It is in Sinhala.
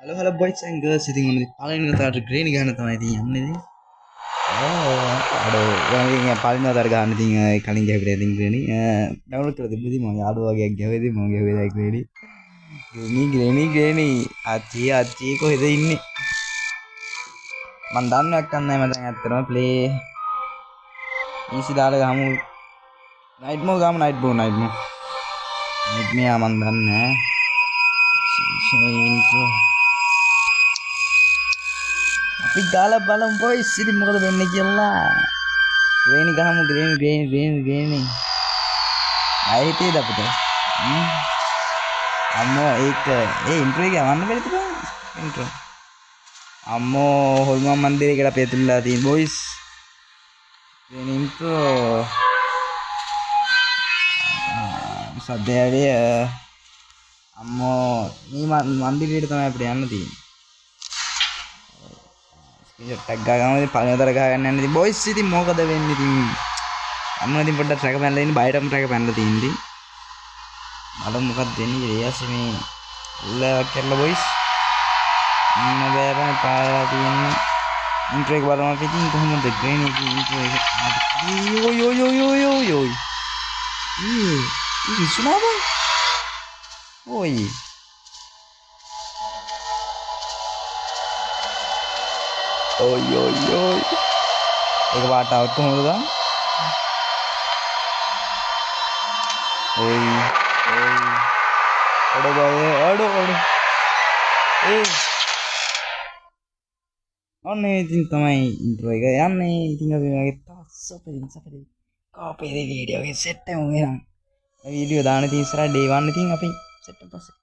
Halo boys and girls sitting on the paling ntar green ගන්න තමයි තියෙන්නේ ඉතින්. අර paling නතර ගන්න ඉතින් කලින් ගැහුවේ ඉතින් green ඩවුන්ලෝඩ් කරලා තිබ්බ ඉතින් මම යාළුවා වගේ ගැහුවේ මම ගැහුවේ green අච්චි කොහෙද ඉන්නේ මම දන්නේ නැත්නම් නෑ මම දැන් ඇත්තටම play easy දාලා ගමු night mode ගමු night mode මම දන්නේ නෑ intro අපි ගාලා බලමු boys ඉතින් මොකද වෙන්නේ කියලා green ගහමු green ආයෙ හිතේද අපිට අම්මෝ ඒක intro එක යවන්න බැරිද intro අම්මෝ හොල්මන් මන්දිරේකට අපි ඇතුල්ලා තියෙන boys green intro සද්දේ අම්මෝ මේ මන්දිරේට තමයි අපිට යන්න තියෙන්නේ ටැග් ගාගම පළවෙනිතර ගහගන්න යන්නේ ඉතින් බොයිස් ඉතින් මොකද වෙන්නේ ඉතින් අම්මා ඉතින් පොඩ්ඩක් ට්‍රැක පැනලා ඉන්නේ බයටම ට්‍රැක පැනලා තියෙන්නේ බලමු මොකක්ද වෙන්නේ කියලා ඊයස් මේ උල්ලයක් කරලා බොයිස් බෑ බෑ පාරලා තියෙන්නේ ඉන්ට්‍රෝ එක බලමු අපි ඉතින් කොහොමද ග්‍රේන් එකේ ඉන්ට්‍රෝ එක යෝ ඊ සුනාම ඔයි ඒක පාට આવුත් කොහොමද ගන්න අඩ ඔන්නේ ඉතින් තමයි ඉන්ට්‍රෝ එක යන්නේ ඉතින් අපි වගේ තස්සපෙරින් කාපේ වීඩියෝ එක සෙට් එකම වෙනම් වීඩියෝ දාන්න ඉතින් ඉස්සරහ day 1 ඉතින් අපි සෙට් එක පස්සේ